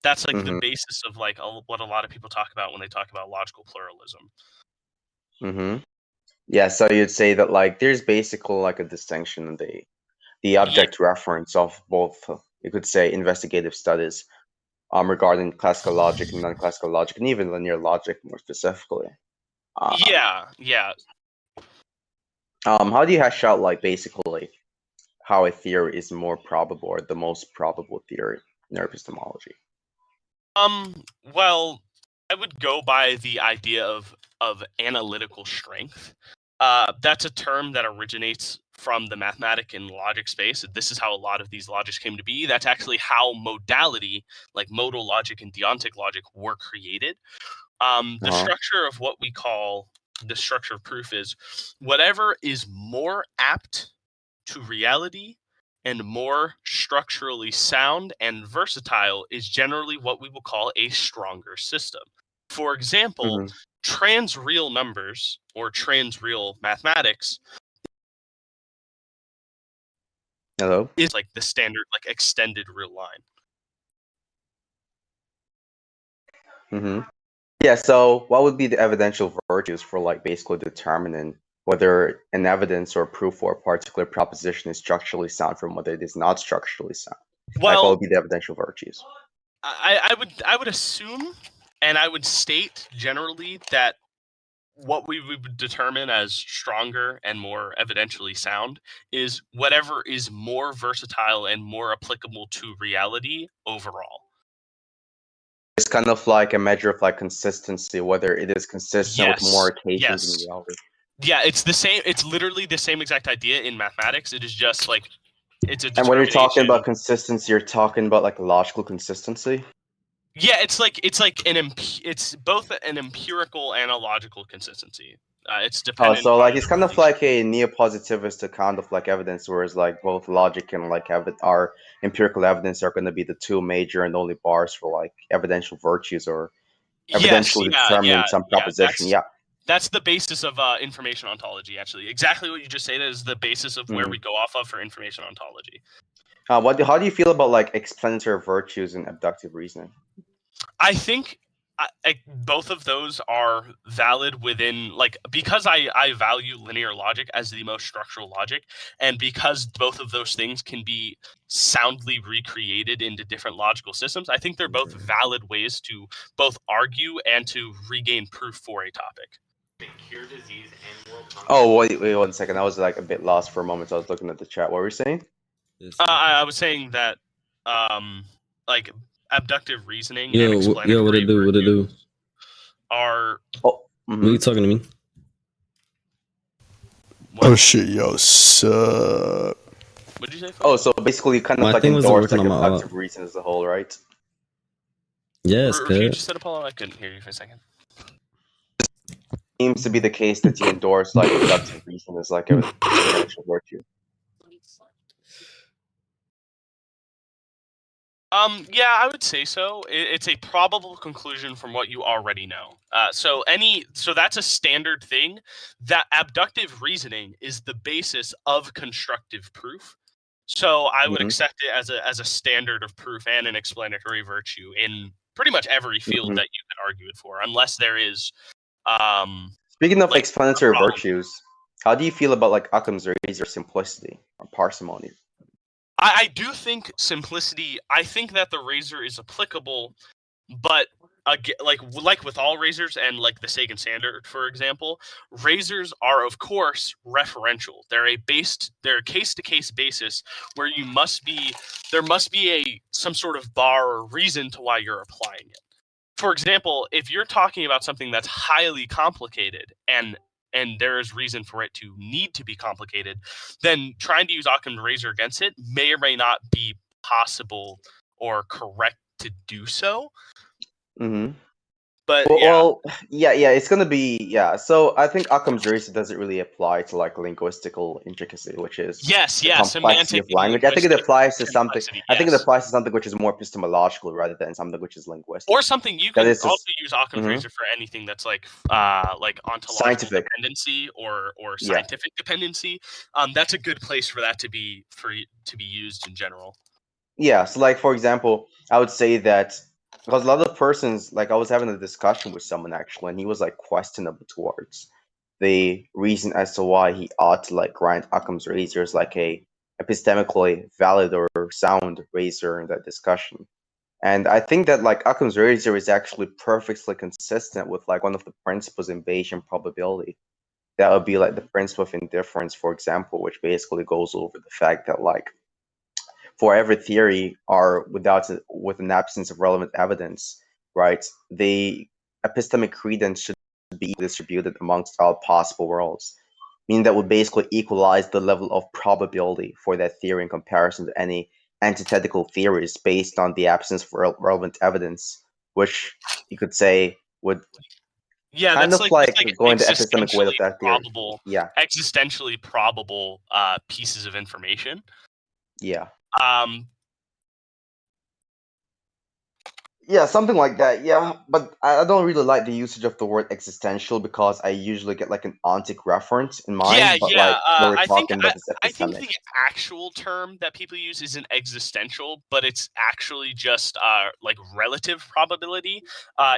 That's like the Mhm. basis of like what a lot of people talk about when they talk about logical pluralism. Mhm. Yeah, so you'd say that like there's basically like a distinction in the object reference of both, you could say, investigative studies regarding classical logic and non-classical logic, and even linear logic more specifically. Yeah. How do you hash out like basically how a theory is more probable or the most probable theory in epistemology? Well, I would go by the idea of analytical strength. That's a term that originates from the mathematic and logic space. This is how a lot of these logics came to be. That's actually how modality, like modal logic and deontic logic, were created. The structure of what we call the structure of proof is whatever is more apt to reality and more structurally sound and versatile is generally what we will call a stronger system. For example, trans-real numbers or trans-real mathematics Hello? is like the standard, like extended real line. Yeah, so what would be the evidential virtues for like basically determining whether an evidence or proof for a particular proposition is structurally sound from whether it is not structurally sound? Like, what Well, would be the evidential virtues? I would assume and I would state generally that what we would determine as stronger and more evidentially sound is whatever is more versatile and more applicable to reality overall. It's kind of like a measure of like consistency, whether it is consistent with more occasions in reality. Yeah, it's the same. It's literally the same exact idea in mathematics. It is just like it's a And when you're talking determination. about consistency, you're talking about like logical consistency. Yeah, it's both an empirical and a logical consistency. It's dependent. So like it's kind of like a neo-positivist account of like evidence, whereas like both logic and like our empirical evidence are going to be the two major and only bars for like evidential virtues or evidentially determining some proposition. That's the basis of information ontology. Actually, exactly what you just said is the basis of where we go off of for information ontology. How do you feel about like explanatory virtues and abductive reasoning? I think both of those are valid within, like, because I value linear logic as the most structural logic, and because both of those things can be soundly recreated into different logical systems, I think they're both valid ways to both argue and to regain proof for a topic. Cure disease and world hunger. Oh, wait 1 second. I was like a bit lost for a moment. So I was looking at the chat. What were you saying? I was saying that, like, abductive reasoning and explanatory what it do? Are... What are you talking to me? What? Oh shit, yo, sup? What did you say? Oh, so basically you kind of like endorse like abductive reason as a whole, right? Yes, Repeat what you said, Apollo? I couldn't hear you for a second. Seems to be the case that you endorse like abductive reason as like a potential virtue. Yeah, I would say so. It's a probable conclusion from what you already know. So that's a standard thing. That abductive reasoning is the basis of constructive proof. So I would accept it as a standard of proof and an explanatory virtue in pretty much every field that you can argue it for, unless there is. Speaking of like explanatory virtues, how do you feel about like Occam's razor simplicity or parsimony? I do think simplicity. I think that the razor is applicable, but like with all razors and like the Sagan standard, for example, razors are of course referential. They're a case-to-case basis where there must be some sort of bar or reason to why you're applying it. For example, if you're talking about something that's highly complicated and there is reason for it to need to be complicated, then trying to use Occam's razor against it may or may not be possible or correct to do so. But yeah, it's gonna be So I think Occam's razor doesn't really apply to like linguistical intricacy, which is the complexity of language. I think it applies to something. I think it applies to something which is more epistemological rather than something which is linguistic. Or something you can also use Occam's razor for anything that's like ontological dependency or scientific dependency. That's a good place for that to be used in general. Yeah, so like for example, I would say that Because a lot of persons, like I was having a discussion with someone actually, and he was like questionable towards the reason as to why he ought to like grant Occam's razor as like a epistemically valid or sound razor in that discussion. And I think that like Occam's razor is actually perfectly consistent with like one of the principles in Bayesian probability. That would be like the principle of indifference, for example, which basically goes over the fact that like for every theory or with an absence of relevant evidence, right, the epistemic credence should be distributed amongst all possible worlds, meaning that would basically equalize the level of probability for that theory in comparison to any antithetical theories based on the absence of relevant evidence, which you could say would Yeah, kind that's of like go in the epistemic weight of existentially that theory. probable, Yeah, existentially probable pieces of information. yeah. Um, Yeah, something like that. Yeah, but I don't really like the usage of the word existential because I usually get like an ontic reference in mind. yeah, But yeah. like when we're I think talking about this I think epistemic, the actual term that people use isn't existential, but it's actually just like relative probability.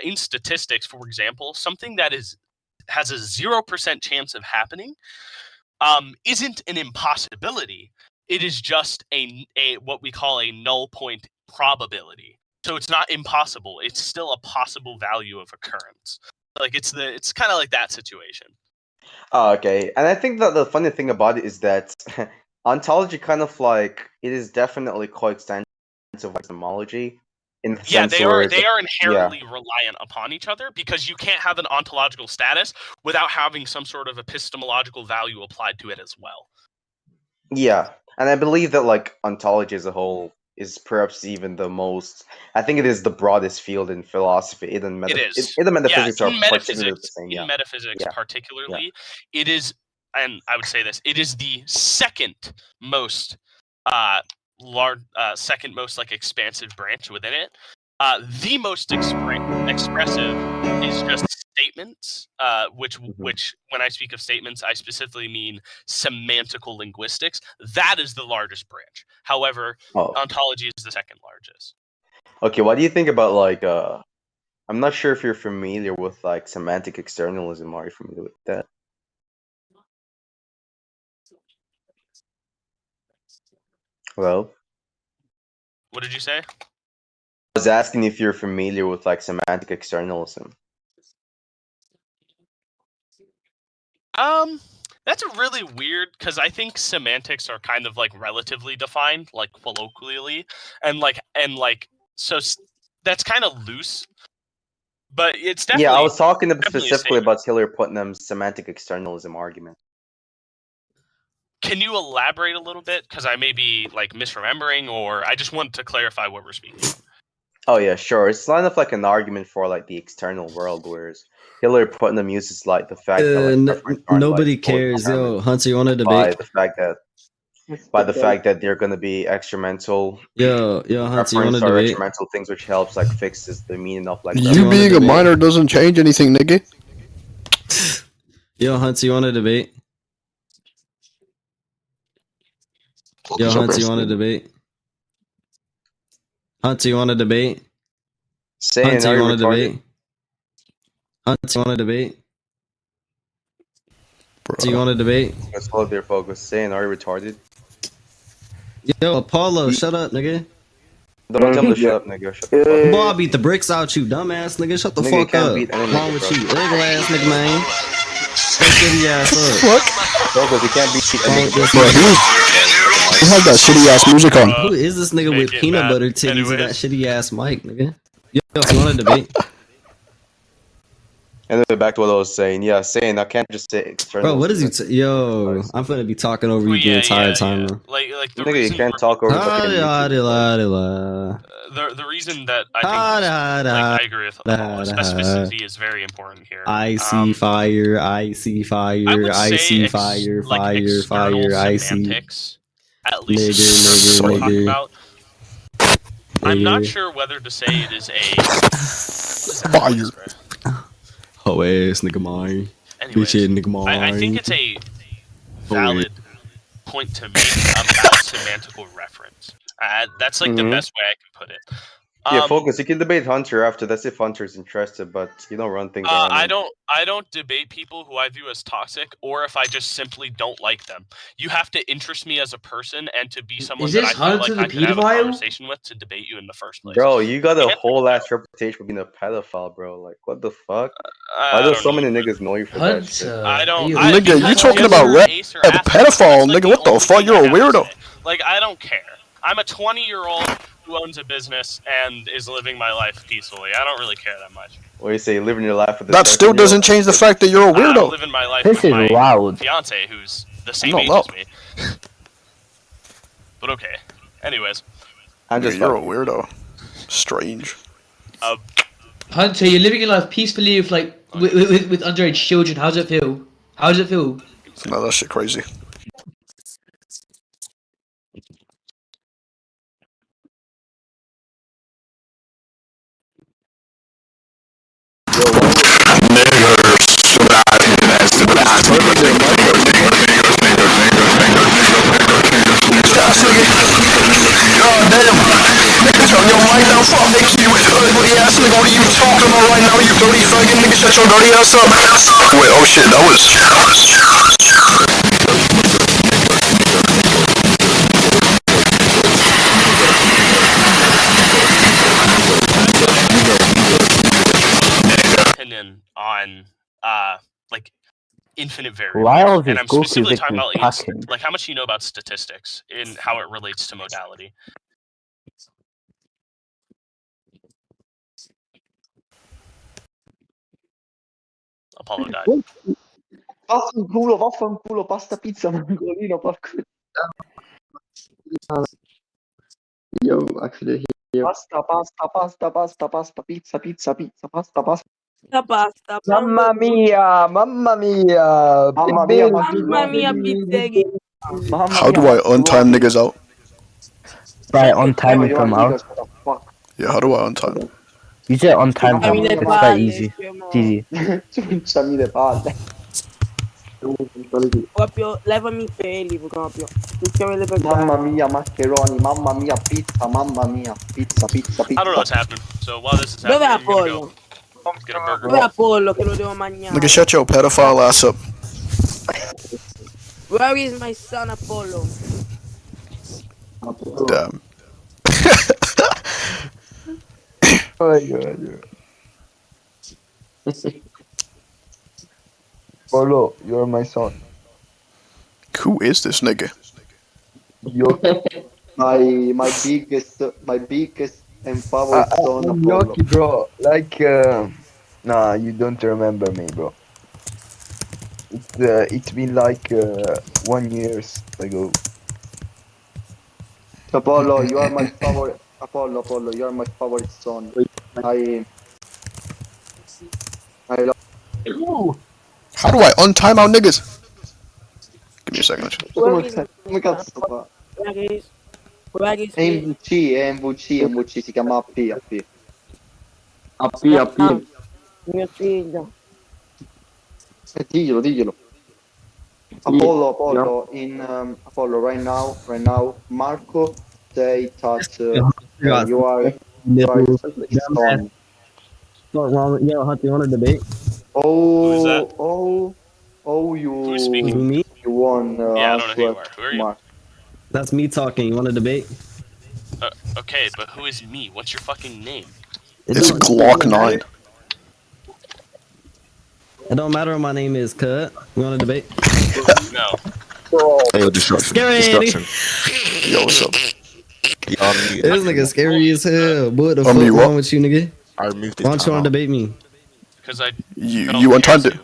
In statistics, for example, something that has a 0% chance of happening isn't an impossibility. It is just a what we call a null point probability. So it's not impossible. It's still a possible value of occurrence. Like it's kind of like that situation. oh, okay. And I think that the funny thing about it is that ontology kind of like it is definitely coextensive with epistemology in the Yeah, sense where they are inherently reliant upon each other because you can't have an ontological status without having some sort of epistemological value applied to it as well. yeah, and I believe that like ontology as a whole is perhaps even the most. I think it is the broadest field in philosophy. It is. Either metaphysics Yeah, are particularly the same. in Yeah, metaphysics yeah, particularly, it is, and I would say this, it is the second most second most like expansive branch within it. The most expressive is just statements, which when I speak of statements, I specifically mean semantical linguistics. That is the largest branch. However, ontology is the second largest. Okay, what do you think about like I'm not sure if you're familiar with like semantic externalism. Are you familiar with that? Hello? What did you say? I was asking if you're familiar with like semantic externalism. That's a really weird because I think semantics are kind of like relatively defined, like colloquially, and so that's kind of loose. But it's definitely I was talking definitely specifically about Hillary Putnam's semantic externalism argument. Can you elaborate a little bit? Because I may be like misremembering, or I just want to clarify what we're speaking of. Oh yeah, sure. It's kind of like an argument for like the external world, whereas Hillary Putnam uses like the fact that like, nobody cares. Yo, Hunter, you want to debate? By the fact that they're gonna be extramental. Yo, Hunter, you want to debate? Extramental things which helps like fixes the meaning of like. You being a minor doesn't change anything, nigga. Yo, Hunter, you want to debate? Yo, Hunter, you want to debate? Hunter, you want to debate? Hunter, you want to debate? Hunter, you want to debate? Do you want to debate? Let's hold their focus. Saying, are you retarded? Yo, Apollo, shut up, nigga. Don't tell him to shut up, nigga. Shut the fuck up. Boy, I'll beat the bricks out you, dumbass nigga. Shut the fuck up. What's wrong with you? Ugly ass nigga, man. Shitty ass up. What? Focus, you can't beat Bro, who has that shitty ass music on? Who is this nigga with peanut butter titties and that shitty ass mic, nigga? Yo, you want to debate? And then back to what I was saying. Yeah, saying I can't just say external. Bro, what is you? Yo, I'm gonna be talking over you the entire time. Yeah. Like the nigga, reason you can't talk over. The reason that I think I agree with specificity is very important here. I see fire. I see fire. I see fire. Fire. Fire. I see. At least nigger. About. I'm not sure whether to say it is a fire. Oh ass nigga mine. Anyways, nigga mine. I think it's a valid point to make about semantical reference. That's like the best way I can put it. Yeah, Focus. You can debate Hunter after. That's if Hunter's interested, but you don't run things around him. I don't debate people who I view as toxic, or if I just simply don't like them. You have to interest me as a person and to be someone that I feel like I could have a conversation with to debate you in the first place. Bro, you got a whole ass reputation for being a pedophile, bro. Like, what the fuck? Why do so many niggas know you for that shit? I don't. Nigga, you talking about rap pedophile, nigga? What the fuck? You're a weirdo. Like, I don't care. I'm a 20-year-old who owns a business and is living my life peacefully. I don't really care that much. What do you say? Living your life with that still doesn't change the fact that you're a weirdo. I'm living my life with my fiance, who's the same age as me. But okay. Anyways. You're a weirdo. Strange. Hunter, you're living your life peacefully with like with underage children. How does it feel? How does it feel? No, that shit crazy. Turn your mic down, fuck nigga, you ugly ass nigga, what are you talking about right now, you dirty fucking nigga, shut your dirty ass up. Wait, oh shit, that was... Opinion on, like, infinite variables, and I'm specifically talking about like how much you know about statistics and how it relates to modality. Apollo died. Vaffanculo, pasta pizza, mangolino, porco. Yo, actually, here. Pasta, pizza, pasta. Mamma mia, pizzeria. How do I untime niggas out? Right, on time and come out. Yeah, how do I untime them? You say on time, it's quite easy. It's easy. Ciucciami le palle. Proprio levami i peli proprio. Mamma mia, maccheroni, mamma mia, pizza, mamma mia, pizza. I don't know what's happening. So while this is happening, Dov'è I'm gonna Apollo? go get a burger. Dov'è Apollo che lo devo mangiare? Nigga, shut your pedophile ass up. Where is my son Apollo? Damn. Oh my god. Apollo, you're my son. Who is this nigga? You're my biggest and favorite son, Apollo. Yoki, bro. Like, nah, you don't remember me, bro. It's been like 1 year ago. Apollo, you are my favorite. Apollo, you are my favorite son. I love you. How do I untime out niggas? Give me a second. Come cazzo fa? MVC, si chiama AP. Mio figlio. Diglielo. Apollo, Apollo, right now, Marco, say that you are son. What's wrong with yo, Hunter, you want to debate? Who's speaking? Me? You won. Yeah, I don't know who you are. Who are you? That's me talking. You want to debate? Okay, but who is me? What's your fucking name? It's Glock 9. It don't matter what my name is, cut. You want to debate? No. Hey, destruction. Scary. Yo, what's up? This nigga scary as hell. What the fuck wrong with you, nigga? Why don't you want to debate me? Because I. You untimed it.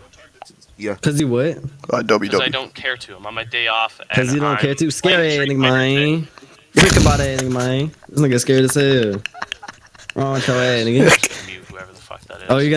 Yeah. Cause you what? Because I don't care to. I'm on my day off. Cause you don't care to. Scary, nigga, man. Think about it, nigga, man. This nigga scared as hell. Wrong with your ass, nigga. Whoever the fuck that is. Oh, you got